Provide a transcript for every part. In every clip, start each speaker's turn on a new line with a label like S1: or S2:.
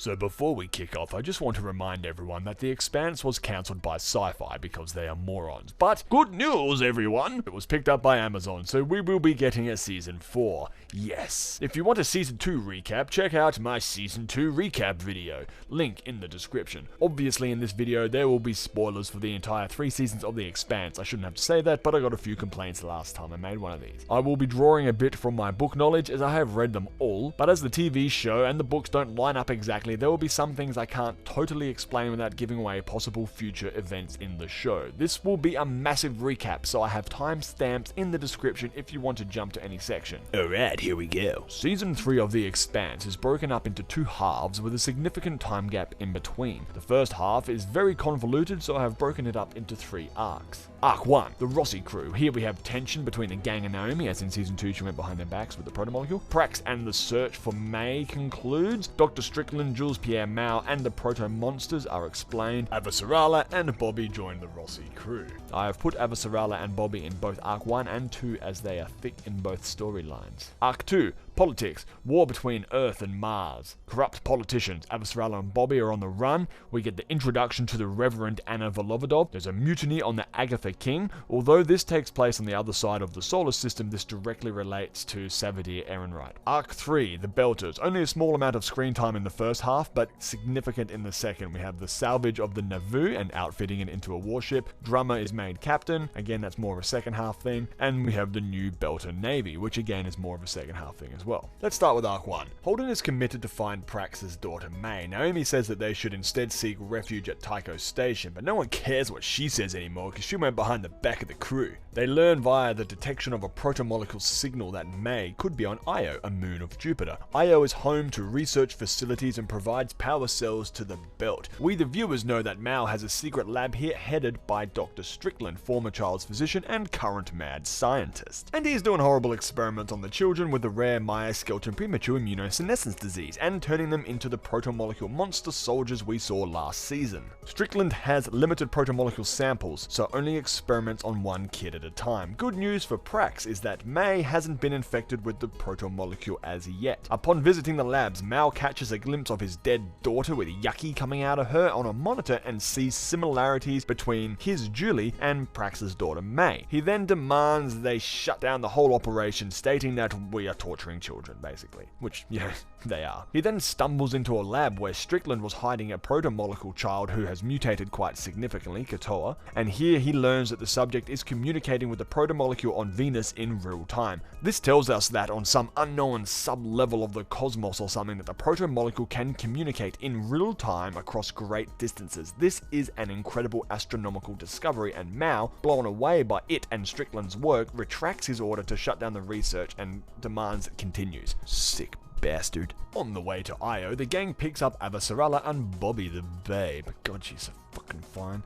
S1: So before we kick off, I just want to remind everyone that The Expanse was cancelled by Sci-Fi because they are morons. But good news, everyone! It was picked up by Amazon, so we will be getting a Season 4. Yes! If you want a Season 2 recap, check out my Season 2 recap video. Link in the description. Obviously in this video, there will be spoilers for the entire 3 seasons of The Expanse. I shouldn't have to say that, but I got a few complaints last time I made one of these. I will be drawing a bit from my book knowledge as I have read them all, but as the TV show and the books don't line up exactly, there will be some things I can't totally explain without giving away possible future events in the show. This will be a massive recap, so I have timestamps in the description if you want to jump to any section. Alright, here we go. Season 3 of The Expanse is broken up into 2 halves with a significant time gap in between. The first half is very convoluted, so I have broken it up into 3 arcs. Arc 1, the Roci Crew. Here we have tension between the gang and Naomi, as in Season 2 she went behind their backs with the protomolecule. Prax and the search for May concludes. Dr. Strickland, Jules Pierre Mao, and the proto-monsters are explained. Avasarala and Bobby join the Roci Crew. I have put Avasarala and Bobby in both Arc 1 and 2 as they are thick in both storylines. Arc 2, Politics, war between Earth and Mars. Corrupt politicians, Avasarala and Bobby are on the run. We get the introduction to the Reverend Anna Volovodov. There's a mutiny on the Agatha King. Although this takes place on the other side of the solar system, this directly relates to Sadavir Errinwright. Arc 3, the Belters. Only a small amount of screen time in the first half, but significant in the second. We have the salvage of the Nauvoo and outfitting it into a warship. Drummer is made captain. Again, that's more of a second half thing. And we have the new Belter Navy, which again is more of a second half thing as well. Let's start with Arc 1. Holden is committed to find Prax's daughter May. Naomi says that they should instead seek refuge at Tycho Station, but no one cares what she says anymore because she went behind the back of the crew. They learn via the detection of a protomolecule signal that May could be on Io, a moon of Jupiter. Io is home to research facilities and provides power cells to the belt. We the viewers know that Mao has a secret lab here headed by Dr. Strickland, former child's physician and current mad scientist. And he is doing horrible experiments on the children with the rare skeleton premature immunosenescence disease and turning them into the protomolecule monster soldiers we saw last season. Strickland has limited protomolecule samples, so only experiments on one kid at a time. Good news for Prax is that May hasn't been infected with the protomolecule as yet. Upon visiting the labs, Mao catches a glimpse of his dead daughter with yucky coming out of her on a monitor and sees similarities between his Julie and Prax's daughter May. He then demands they shut down the whole operation, stating that we are torturing children, basically. Which, yeah, they are. He then stumbles into a lab where Strickland was hiding a protomolecule child who has mutated quite significantly, Katoa, and here he learns that the subject is communicating with the protomolecule on Venus in real time. This tells us that on some unknown sub-level of the cosmos or something that the protomolecule can communicate in real time across great distances. This is an incredible astronomical discovery, and Mao, blown away by it and Strickland's work, retracts his order to shut down the research and demands it continues. Sick bastard. On the way to Io, the gang picks up Avasarala and Bobby the babe. God, she's so fucking fine.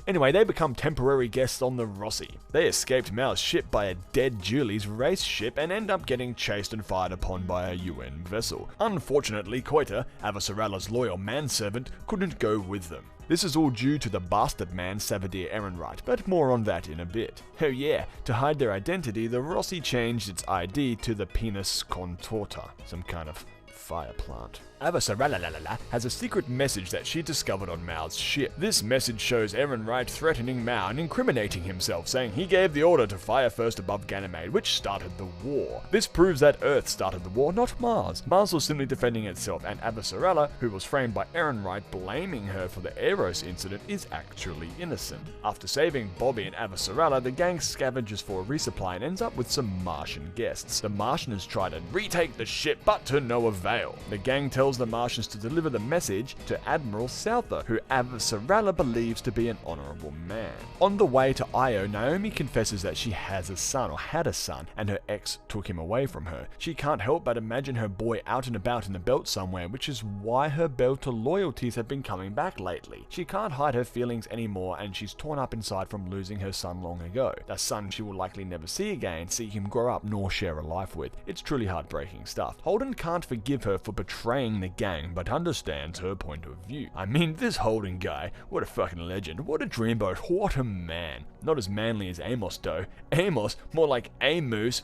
S1: Anyway, they become temporary guests on the Roci. They escaped Mao's ship by a dead Julie's race ship and end up getting chased and fired upon by a UN vessel. Unfortunately, Koita, Avasarala's loyal manservant, couldn't go with them. This is all due to the bastard man Sadavir Errinwright, but more on that in a bit. Oh yeah, to hide their identity, the Roci changed its ID to the Penis Contorta, some kind of fire plant. Avasarala has a secret message that she discovered on Mao's ship. This message shows Errinwright threatening Mao and incriminating himself, saying he gave the order to fire first above Ganymede, which started the war. This proves that Earth started the war, not Mars. Mars was simply defending itself, and Avasarala, who was framed by Errinwright blaming her for the Eros incident, is actually innocent. After saving Bobby and Avasarala, the gang scavenges for a resupply and ends up with some Martian guests. The Martians try to retake the ship, but to no avail. The gang tells the Martians to deliver the message to Admiral Souther, who Avasarala believes to be an honorable man. On the way to Io, Naomi confesses that she has a son, or had a son, and her ex took him away from her. She can't help but imagine her boy out and about in the belt somewhere, which is why her Belter loyalties have been coming back lately. She can't hide her feelings anymore, and she's torn up inside from losing her son long ago. A son she will likely never see again, see him grow up, nor share a life with. It's truly heartbreaking stuff. Holden can't forgive her for betraying the gang, but understands her point of view. I mean, this Holden guy, what a fucking legend, what a dreamboat, what a man. Not as manly as Amos though. Amos, more like Amos.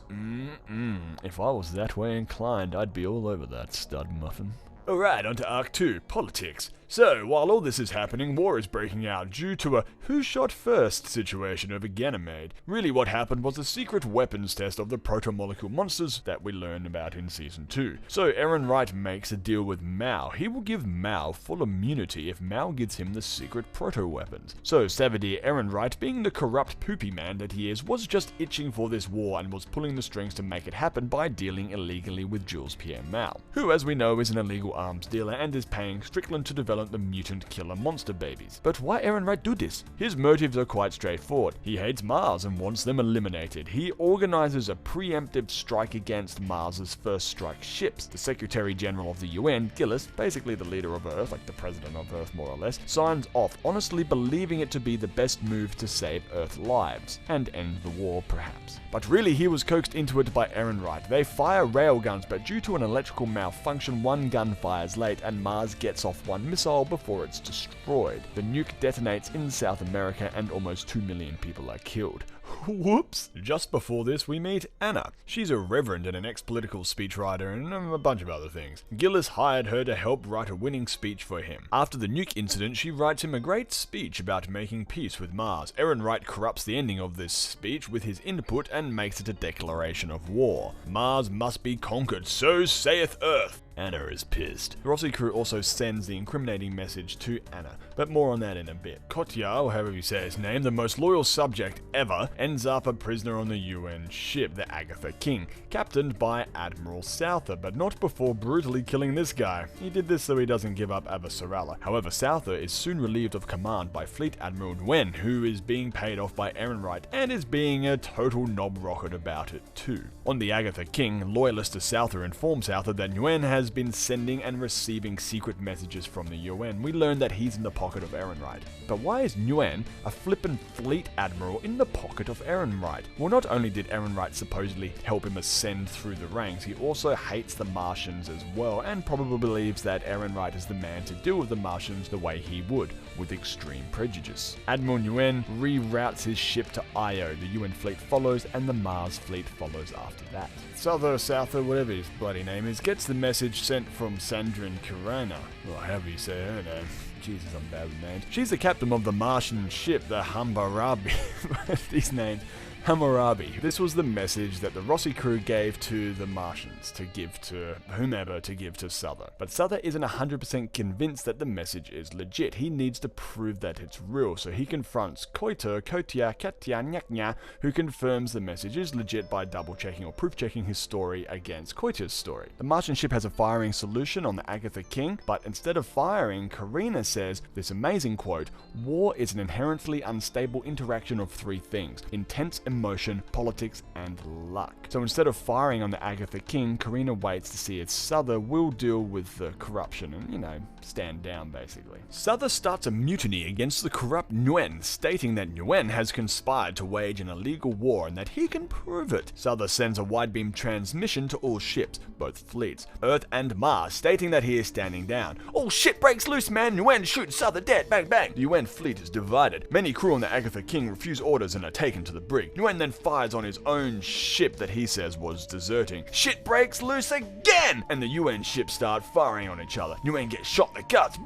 S1: If I was that way inclined, I'd be all over that stud muffin. Alright, on to Arc 2, Politics. So, while all this is happening, war is breaking out due to a who shot first situation over Ganymede. Really what happened was a secret weapons test of the protomolecule monsters that we learned about in Season 2. So Errinwright makes a deal with Mao. He will give Mao full immunity if Mao gives him the secret proto-weapons. So Sadavir Errinwright, being the corrupt poopy man that he is, was just itching for this war and was pulling the strings to make it happen by dealing illegally with Jules Pierre Mao, who as we know is an illegal arms dealer and is paying Strickland to develop the mutant killer monster babies. But why Errinwright do this? His motives are quite straightforward. He hates Mars and wants them eliminated. He organizes a preemptive strike against Mars's first strike ships. The Secretary General of the UN, Gillis, basically the leader of Earth, like the president of Earth more or less, signs off, honestly believing it to be the best move to save Earth lives, and end the war perhaps. But really he was coaxed into it by Errinwright. They fire railguns, but due to an electrical malfunction, one gun fires late and Mars gets off one missile before it's destroyed. The nuke detonates in South America and almost 2 million people are killed. Whoops! Just before this, we meet Anna. She's a reverend and an ex-political speechwriter and a bunch of other things. Gillis hired her to help write a winning speech for him. After the nuke incident, she writes him a great speech about making peace with Mars. Errinwright corrupts the ending of this speech with his input and makes it a declaration of war. Mars must be conquered, so saith Earth. Anna is pissed. The Roci Crew also sends the incriminating message to Anna, but more on that in a bit. Kotya, or however you say his name, the most loyal subject ever, ends up a prisoner on the UN ship, the Agatha King, captained by Admiral Souther, but not before brutally killing this guy. He did this so he doesn't give up Avasarala. However, Souther is soon relieved of command by Fleet Admiral Nguyen, who is being paid off by Errinwright and is being a total knob rocket about it too. On the Agatha King, loyalist to Souther informs Souther that Nguyen has been sending and receiving secret messages from the UN. We learn that he's in the pocket of Errinwright. But why is Nguyen, a flippin' fleet admiral, in the pocket of Errinwright? Well, not only did Errinwright supposedly help him ascend through the ranks, he also hates the Martians as well, and probably believes that Errinwright is the man to deal with the Martians the way he would, with extreme prejudice. Admiral Nguyen reroutes his ship to Io, the UN fleet follows, and the Mars fleet follows after that. Souther, whatever his bloody name is, gets the message sent from Sandrine Karana, or however you say her name. Jesus, I'm bad with names. She's the captain of the Martian ship, the Hammurabi. These names. Hammurabi. This was the message that the Roci Crew gave to the Martians to give to whomever to give to Souther. But Souther isn't 100% convinced that the message is legit. He needs to prove that it's real, so he confronts Kotya, Nyaknya, who confirms the message is legit by double-checking or proof-checking his story against Kotya's story. The Martian ship has a firing solution on the Agatha King, but instead of firing, Karina says this amazing quote, "War is an inherently unstable interaction of three things: intense emotion, politics, and luck." So instead of firing on the Agatha King, Karina waits to see if Souther will deal with the corruption and, stand down basically. Souther starts a mutiny against the corrupt Nguyen, stating that Nguyen has conspired to wage an illegal war and that he can prove it. Souther sends a wide-beam transmission to all ships, both fleets, Earth and Mars, stating that he is standing down. All shit breaks loose, man! Nguyen shoots Souther dead! Bang bang! The UN fleet is divided. Many crew on the Agatha King refuse orders and are taken to the brig. Nguyen then fires on his own ship that he says was deserting. Shit breaks loose again! And the UN ships start firing on each other. Nguyen gets shot in the guts,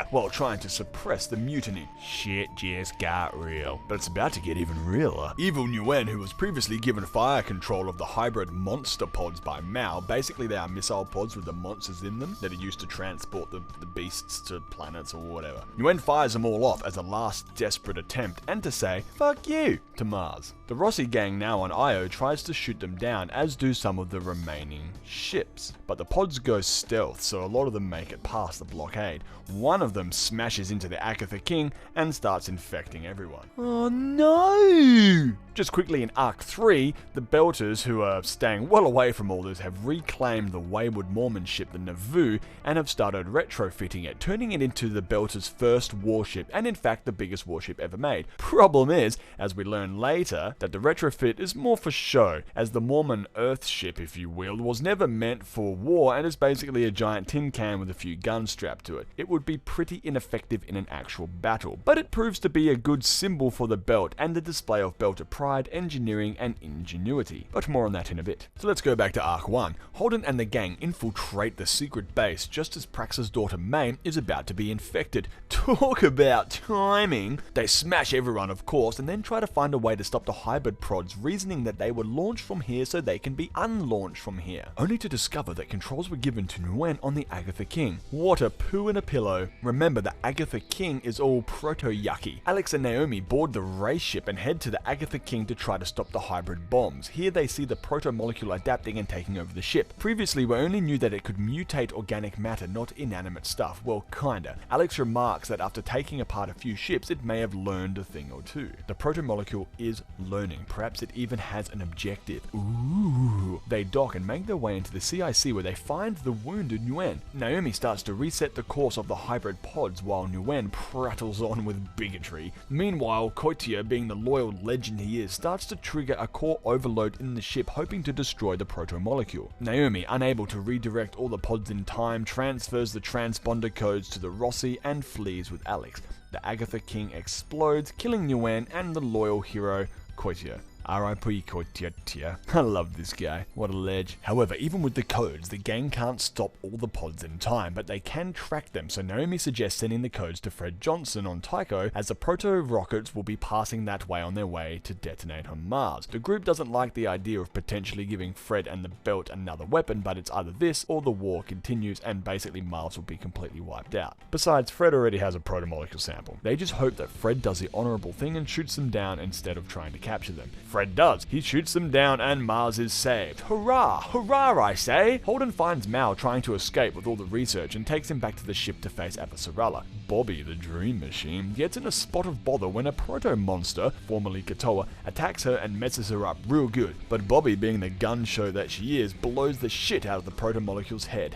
S1: while trying to suppress the mutiny. Shit just got real. But it's about to get even realer. Evil Nguyen, who was previously given fire control of the hybrid monster pods by Mao, basically they are missile pods with the monsters in them that are used to transport the beasts to planets or whatever. Nguyen fires them all off as a last desperate attempt and to say, "Fuck you," to Mars. The Roci gang now on Io tries to shoot them down, as do some of the remaining ships. But the pods go stealth, so a lot of them make it past the blockade. One of them smashes into the Agatha King and starts infecting everyone. Oh no! Just quickly in Arc 3, the Belters, who are staying well away from all this, have reclaimed the wayward Mormon ship, the Nauvoo, and have started retrofitting it, turning it into the Belters' first warship, and in fact the biggest warship ever made. Problem is, as we learn later, that the retrofit is more for show, as the Mormon Earth ship, if you will, was never meant for war and is basically a giant tin can with a few guns strapped to it. It would be pretty ineffective in an actual battle, but it proves to be a good symbol for the belt and the display of belter pride, engineering, and ingenuity. But more on that in a bit. So let's go back to Arc 1. Holden and the gang infiltrate the secret base just as Prax's daughter May is about to be infected. Talk about timing! They smash everyone, of course, and then try to find a way to stop the hybrid prods, reasoning that they were launched from here so they can be unlaunched from here, only to discover that controls were given to Nguyen on the Agatha King. What a poo in a pillow. Remember, the Agatha King is all proto-yucky. Alex and Naomi board the race ship and head to the Agatha King to try to stop the hybrid bombs. Here they see the protomolecule adapting and taking over the ship. Previously, we only knew that it could mutate organic matter, not inanimate stuff. Well, kinda. Alex remarks that after taking apart a few ships, it may have learned a thing or two. The protomolecule is learning. Perhaps it even has an objective. Ooh. They dock and make their way into the CIC where they find the wounded Nguyen. Naomi starts to reset the course of the hybrid pods while Nguyen prattles on with bigotry. Meanwhile, Koitia, being the loyal legend he is, starts to trigger a core overload in the ship, hoping to destroy the protomolecule. Naomi, unable to redirect all the pods in time, transfers the transponder codes to the Roci and flees with Alex. The Agatha King explodes, killing Nguyen and the loyal hero, Koitia. R.I.P. Koitia. I love this guy. What a ledge. However, even with the codes, the gang can't stop all the pods in time, but they can track them, so Naomi suggests sending the codes to Fred Johnson on Tycho, as the proto-rockets will be passing that way on their way to detonate on Mars. The group doesn't like the idea of potentially giving Fred and the belt another weapon, but it's either this or the war continues and basically Mars will be completely wiped out. Besides, Fred already has a protomolecule sample. They just hope that Fred does the honorable thing and shoots them down instead of trying to capture them. Fred does. He shoots them down and Mars is saved. Hurrah! Hurrah, I say! Holden finds Mal trying to escape with all the research and takes him back to the ship to face Avasarala. Bobby, the dream machine, gets in a spot of bother when a proto-monster, formerly Katoa, attacks her and messes her up real good. But Bobby, being the gun show that she is, blows the shit out of the proto-molecule's head.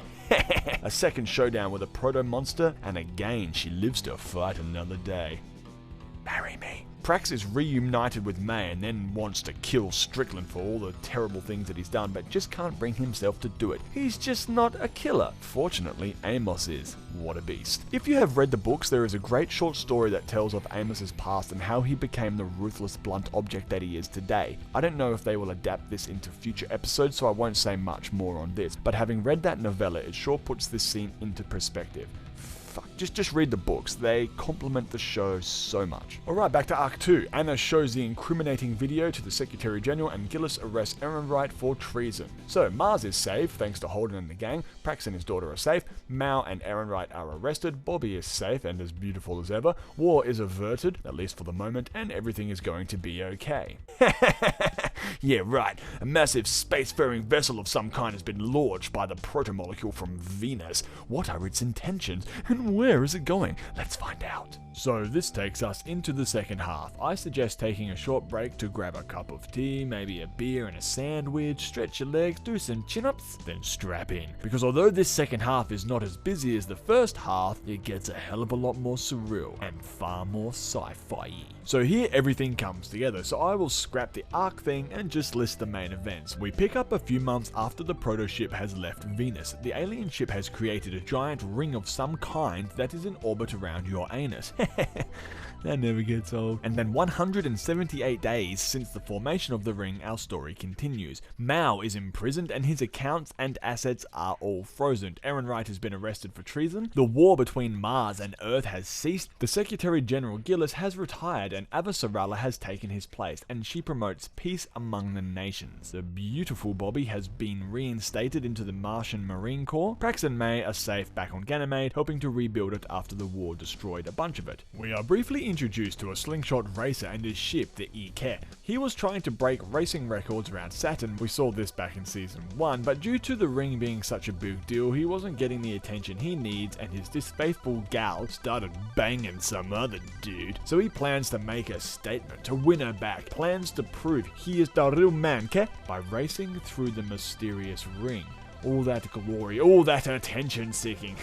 S1: A second showdown with a proto-monster, and again she lives to fight another day. Marry me. Prax is reunited with May and then wants to kill Strickland for all the terrible things that he's done, but just can't bring himself to do it. He's just not a killer. Fortunately, Amos is. What a beast. If you have read the books, there is a great short story that tells of Amos's past and how he became the ruthless, blunt object that he is today. I don't know if they will adapt this into future episodes, so I won't say much more on this, but having read that novella, it sure puts this scene into perspective. Just read the books. They complement the show so much. Alright, back to Arc 2. Anna shows the incriminating video to the Secretary General and Gillis arrests Errinwright for treason. So, Mars is safe, thanks to Holden and the gang. Prax and his daughter are safe. Mao and Errinwright are arrested. Bobby is safe and as beautiful as ever. War is averted, at least for the moment, and everything is going to be okay. Yeah, right. A massive spacefaring vessel of some kind has been launched by the protomolecule from Venus. What are its intentions, and where is it going? Let's find out. So this takes us into the second half. I suggest taking a short break to grab a cup of tea, maybe a beer and a sandwich, stretch your legs, do some chin-ups, then strap in. Because although this second half is not as busy as the first half, it gets a hell of a lot more surreal and far more sci-fi-y. So here everything comes together, so I will scrap the arc thing and just list the main events. We pick up a few months after the proto-ship has left Venus. The alien ship has created a giant ring of some kind that is in orbit around your anus. That never gets old. And then 178 days since the formation of the ring, our story continues. Mao is imprisoned and his accounts and assets are all frozen. Errinwright has been arrested for treason. The war between Mars and Earth has ceased. The Secretary General Gillis has retired and Avasarala has taken his place, and she promotes peace among the nations. The beautiful Bobby has been reinstated into the Martian Marine Corps. Prax and May are safe back on Ganymede, helping to rebuild it after the war destroyed a bunch of it. We are briefly introduced to a slingshot racer and his ship, the Ike. He was trying to break racing records around Saturn. We saw this back in season 1, but due to the ring being such a big deal, he wasn't getting the attention he needs, and his disfaithful gal started banging some other dude. So he plans to make a statement to win her back, plans to prove he is the real man, by racing through the mysterious ring. All that glory, all that attention-seeking.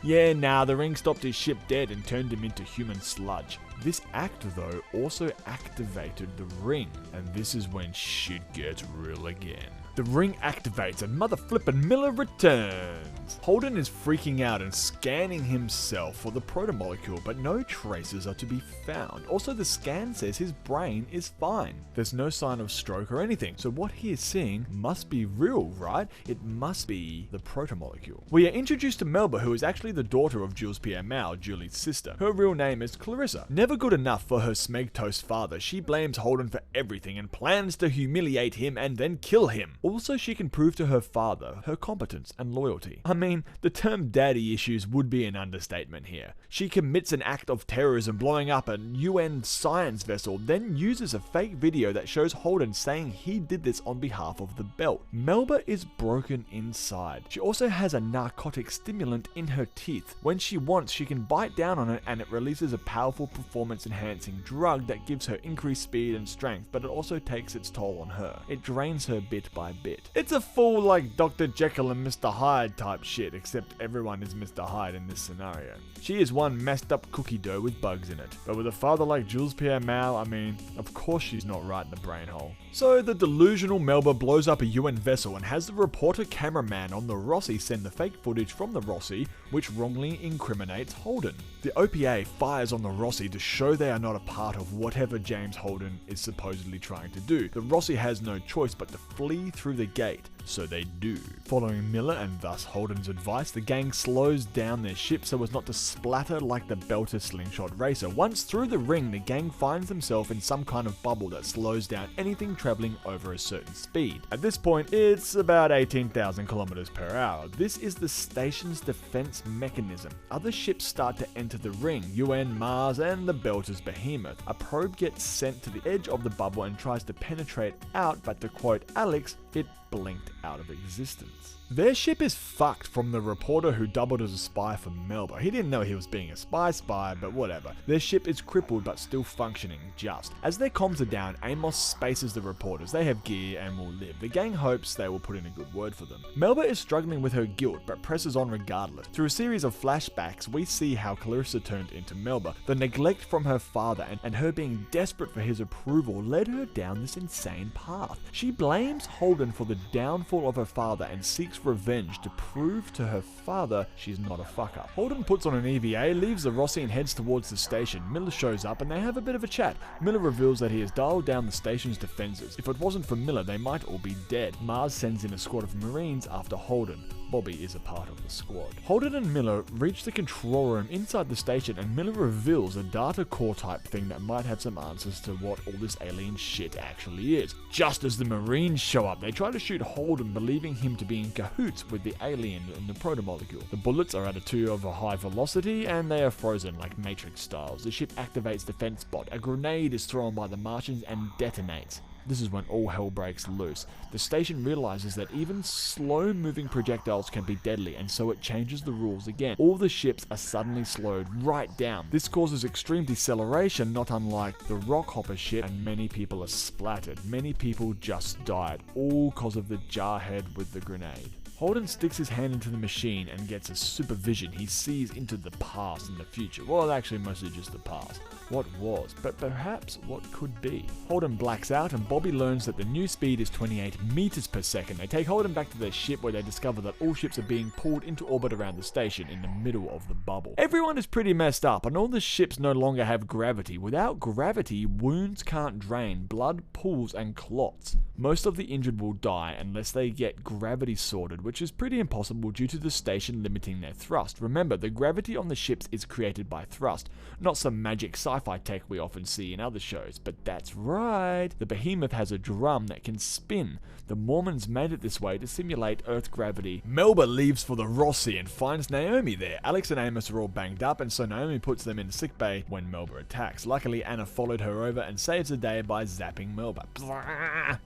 S1: Yeah, nah, the ring stopped his ship dead and turned him into human sludge. This act, though, also activated the ring, and this is when shit gets real again. The ring activates and mother flippin' Miller returns. Holden is freaking out and scanning himself for the protomolecule, but no traces are to be found. Also, the scan says his brain is fine. There's no sign of stroke or anything, so what he is seeing must be real, right? It must be the protomolecule. We are introduced to Melba, who is actually the daughter of Jules Pierre Mao, Julie's sister. Her real name is Clarissa. Never good enough for her smegtoast father, she blames Holden for everything and plans to humiliate him and then kill him. Also, she can prove to her father her competence and loyalty. I mean, the term daddy issues would be an understatement here. She commits an act of terrorism blowing up a UN science vessel, then uses a fake video that shows Holden saying he did this on behalf of the belt. Melba is broken inside. She also has a narcotic stimulant in her teeth. When she wants, she can bite down on it and it releases a powerful performance-enhancing drug that gives her increased speed and strength, but it also takes its toll on her. It drains her bit by bit. It's a full like Dr. Jekyll and Mr. Hyde type shit, except everyone is Mr. Hyde in this scenario. She is one messed up cookie dough with bugs in it. But with a father like Jules Pierre Mao, I mean, of course she's not right in the brain hole. So the delusional Melba blows up a UN vessel and has the reporter cameraman on the Roci send the fake footage from the Roci, which wrongly incriminates Holden. The OPA fires on the Roci to show they are not a part of whatever James Holden is supposedly trying to do. The Roci has no choice but to flee through the gate, so they do. Following Miller and thus Holden's advice, the gang slows down their ship so as not to splatter like the belter slingshot racer. Once through the ring, the gang finds themselves in some kind of bubble that slows down anything traveling over a certain speed. At this point, it's about 18,000 kilometers per hour. This is the station's defense mechanism. Other ships start to enter the ring, UN, Mars, and the belter's Behemoth. A probe gets sent to the edge of the bubble and tries to penetrate out, but to quote Alex, it blinked out of existence. Their ship is fucked from the reporter who doubled as a spy for Melba. He didn't know he was being a spy, but whatever. Their ship is crippled but still functioning just. As their comms are down, Amos spaces the reporters. They have gear and will live. The gang hopes they will put in a good word for them. Melba is struggling with her guilt but presses on regardless. Through a series of flashbacks, we see how Clarissa turned into Melba. The neglect from her father and her being desperate for his approval led her down this insane path. She blames Holden for the downfall of her father and seeks revenge to prove to her father she's not a fucker. Holden puts on an EVA, leaves the Roci and heads towards the station. Miller shows up and they have a bit of a chat. Miller reveals that he has dialed down the station's defenses. If it wasn't for Miller, they might all be dead. Mars sends in a squad of Marines after Holden. Bobby is a part of the squad. Holden and Miller reach the control room inside the station and Miller reveals a data core type thing that might have some answers to what all this alien shit actually is. Just as the Marines show up, they try to shoot Holden, believing him to be in cahoots with the alien and the protomolecule. The bullets are at a 2 of a high velocity and they are frozen like Matrix styles. The ship activates defense bot. A grenade is thrown by the Martians and detonates. This is when all hell breaks loose. The station realizes that even slow-moving projectiles can be deadly, and so it changes the rules again. All the ships are suddenly slowed right down. This causes extreme deceleration, not unlike the Rockhopper ship, and many people are splattered. Many people just died, all cause of the jarhead with the grenade. Holden sticks his hand into the machine and gets a supervision. He sees into the past and the future. Well, actually mostly just the past. What was, but perhaps what could be. Holden blacks out and Bobby learns that the new speed is 28 meters per second. They take Holden back to their ship where they discover that all ships are being pulled into orbit around the station in the middle of the bubble. Everyone is pretty messed up and all the ships no longer have gravity. Without gravity, wounds can't drain, blood pools and clots. Most of the injured will die unless they get gravity sorted, which is pretty impossible due to the station limiting their thrust. Remember, the gravity on the ships is created by thrust, not some magic sci-fi tech we often see in other shows. But that's right, the Behemoth has a drum that can spin. The Mormons made it this way to simulate Earth gravity. Melba leaves for the Roci and finds Naomi there. Alex and Amos are all banged up, and so Naomi puts them in sickbay when Melba attacks. Luckily, Anna followed her over and saves the day by zapping Melba.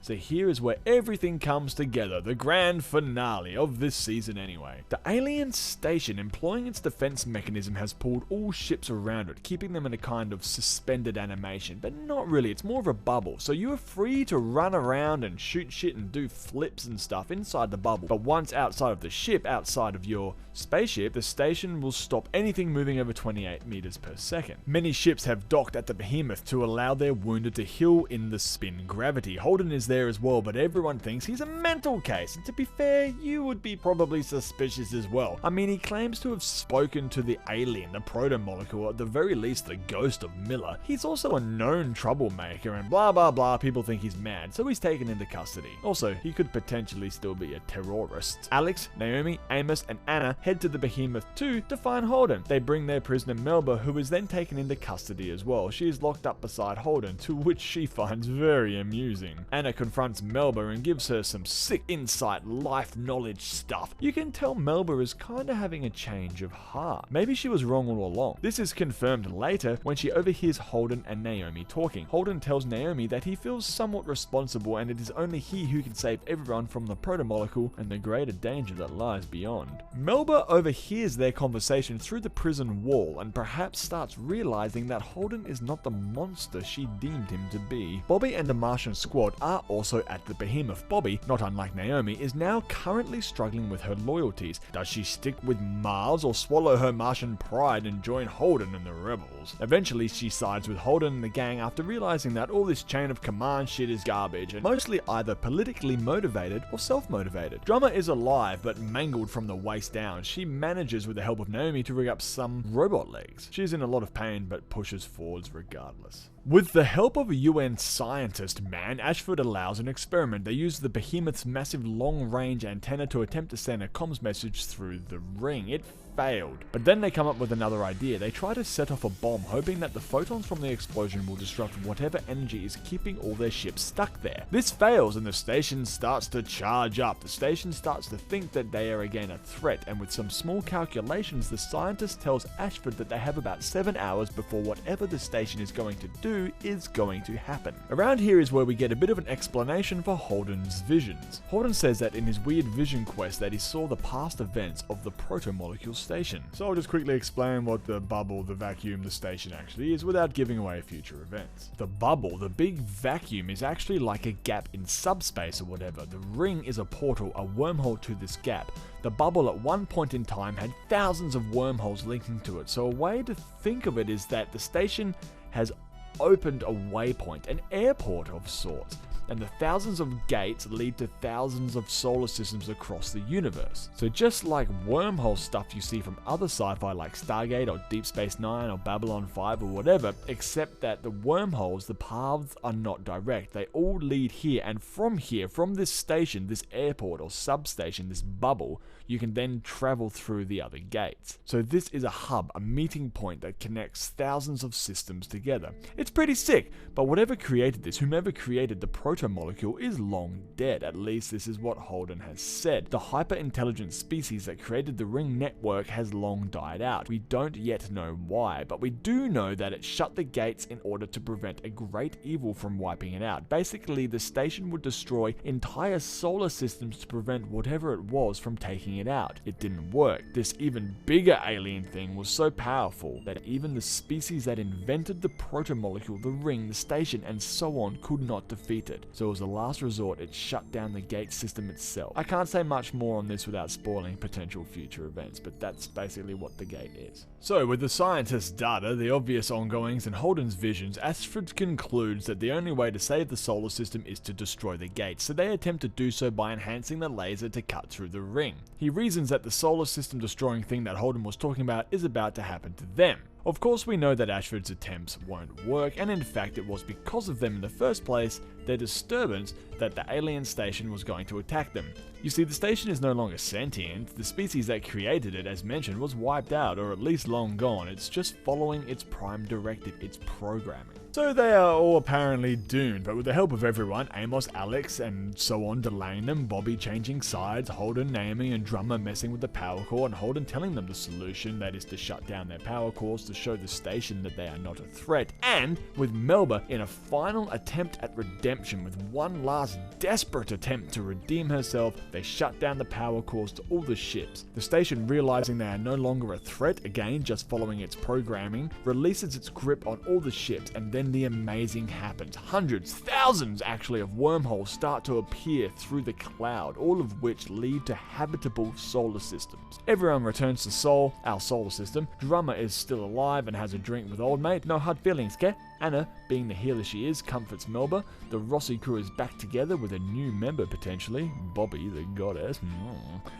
S1: So here is where everything comes together, the grand finale. finale of this season anyway. The alien station, employing its defense mechanism, has pulled all ships around it, keeping them in a kind of suspended animation, but not really, it's more of a bubble, so you are free to run around and shoot shit and do flips and stuff inside the bubble. But once outside of the ship, outside of your spaceship, the station will stop anything moving over 28 meters per second. Many ships have docked at the Behemoth to allow their wounded to heal in the spin gravity. Holden is there as well, but everyone thinks he's a mental case, and to be fair, you would be probably suspicious as well. I mean, he claims to have spoken to the alien, the protomolecule, at the very least the ghost of Miller. He's also a known troublemaker and blah blah blah, people think he's mad, so he's taken into custody. Also, he could potentially still be a terrorist. Alex, Naomi, Amos, and Anna head to the Behemoth too to find Holden. They bring their prisoner Melba, who is then taken into custody as well. She is locked up beside Holden, to which she finds very amusing. Anna confronts Melba and gives her some sick insight, life knowledge stuff. You can tell Melba is kinda having a change of heart. Maybe she was wrong all along. This is confirmed later when she overhears Holden and Naomi talking. Holden tells Naomi that he feels somewhat responsible and it is only he who can save everyone from the protomolecule and the greater danger that lies beyond. Melba overhears their conversation through the prison wall and perhaps starts realizing that Holden is not the monster she deemed him to be. Bobby and the Martian squad are also at the Behemoth. Bobby, not unlike Naomi, is now currently struggling with her loyalties. Does she stick with Mars or swallow her Martian pride and join Holden and the rebels? Eventually she sides with Holden and the gang after realizing that all this chain of command shit is garbage and mostly either politically motivated or self-motivated. Drummer is alive but mangled from the waist down. She manages with the help of Naomi to rig up some robot legs. She's in a lot of pain but pushes forwards regardless. With the help of a UN scientist man, Ashford allows an experiment. They use the Behemoth's massive long-range antenna to attempt to send a comms message through the ring. It failed. But then they come up with another idea. They try to set off a bomb, hoping that the photons from the explosion will disrupt whatever energy is keeping all their ships stuck there. This fails and the station starts to charge up. The station starts to think that they are again a threat, and with some small calculations, the scientist tells Ashford that they have about 7 hours before whatever the station is going to do is going to happen. Around here is where we get a bit of an explanation for Holdens Visions. Holden says that in his weird vision quest that he saw the past events of the protomolecule station. So I'll just quickly explain what the bubble, the vacuum, the station actually is without giving away future events. The bubble, the big vacuum, is actually like a gap in subspace or whatever. The ring is a portal, a wormhole to this gap. The bubble at one point in time had thousands of wormholes linking to it, so a way to think of it is that the station has opened a waypoint, an airport of sorts, and the thousands of gates lead to thousands of solar systems across the universe. So just like wormhole stuff you see from other sci-fi like Stargate or Deep Space Nine or Babylon 5 or whatever, except that the wormholes, the paths are not direct. They all lead here, and from here, from this station, this airport or substation, this bubble, you can then travel through the other gates. So this is a hub, a meeting point that connects thousands of systems together. It's pretty sick, but whatever created this, whomever created the protomolecule, is long dead. At least this is what Holden has said. The hyper-intelligent species that created the ring network has long died out. We don't yet know why, but we do know that it shut the gates in order to prevent a great evil from wiping it out. Basically, the station would destroy entire solar systems to prevent whatever it was from taking it out. It didn't work. This even bigger alien thing was so powerful that even the species that invented the protomolecule, the ring, the station, and so on could not defeat it. So as a last resort, it shut down the gate system itself. I can't say much more on this without spoiling potential future events, but that's basically what the gate is. So with the scientist's data, the obvious ongoings, and Holden's visions, Ashford concludes that the only way to save the solar system is to destroy the gate, so they attempt to do so by enhancing the laser to cut through the ring. He reasons that the solar system destroying thing that Holden was talking about is about to happen to them. Of course, we know that Ashford's attempts won't work, and in fact it was because of them in the first place, their disturbance, that the alien station was going to attack them. You see, the station is no longer sentient. The species that created it, as mentioned, was wiped out, or at least long gone. It's just following its prime directive, its programming. So they are all apparently doomed, but with the help of everyone, Amos, Alex, and so on delaying them, Bobby changing sides, Holden, Naomi, and Drummer messing with the power core, and Holden telling them the solution, that is to shut down their power cores to show the station that they are not a threat, and with Melba in a final attempt at redemption with one last this desperate attempt to redeem herself, they shut down the power cores to all the ships. The station, realizing they are no longer a threat, again just following its programming, releases its grip on all the ships, and then the amazing happens. Hundreds, thousands actually, of wormholes start to appear through the cloud, all of which lead to habitable solar systems. Everyone returns to Sol, our solar system. Drummer is still alive and has a drink with old mate. No hard feelings, ke? Anna, being the healer she is, comforts Melba. The Roci Crew is back together with a new member potentially, Bobby the goddess.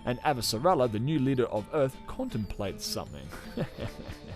S1: And Avasarala, the new leader of Earth, contemplates something.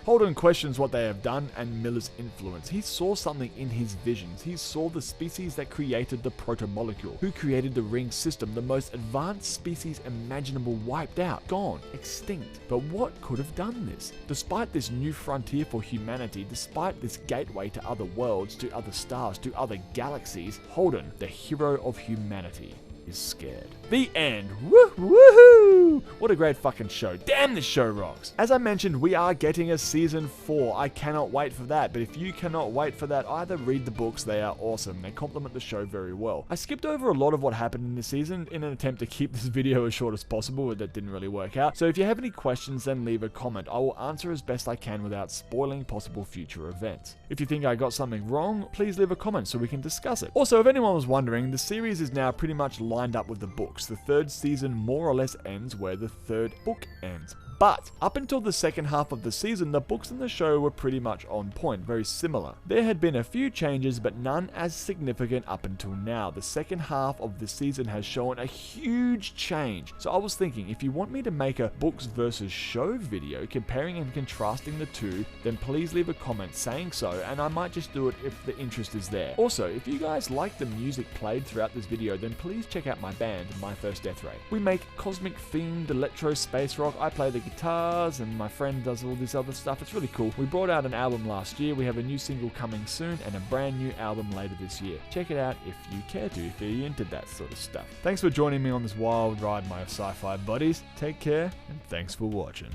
S1: Holden questions what they have done and Miller's influence. He saw something in his visions. He saw the species that created the protomolecule, who created the ring system, the most advanced species imaginable, wiped out, gone, extinct. But what could have done this? Despite this new frontier for humanity, despite this gateway to other worlds, to other stars, to other galaxies, Holden, the hero of humanity, is scared. The end. Woohoo! What a great fucking show. Damn, this show rocks. As I mentioned, we are getting a season 4. I cannot wait for that, but if you cannot wait for that, either read the books, they are awesome. They complement the show very well. I skipped over a lot of what happened in the season in an attempt to keep this video as short as possible, but that didn't really work out. So if you have any questions, then leave a comment. I will answer as best I can without spoiling possible future events. If you think I got something wrong, please leave a comment so we can discuss it. Also, if anyone was wondering, the series is now pretty much lined up with the books. The third season more or less ends where the third book ends. But up until the second half of the season, the books in the show were pretty much on point, very similar. There had been a few changes, but none as significant up until now. The second half of the season has shown a huge change. So I was thinking, if you want me to make a books versus show video comparing and contrasting the two, then please leave a comment saying so, and I might just do it if the interest is there. Also, if you guys like the music played throughout this video, then please check out my band, My First Death Ray. We make cosmic themed electro space rock. I play the guitars and my friend does all this other stuff. It's really cool. We brought out an album last year. We have a new single coming soon and a brand new album later this year. Check it out if you care to, if you're into that sort of stuff. Thanks for joining me on this wild ride, my sci-fi buddies. Take care and thanks for watching.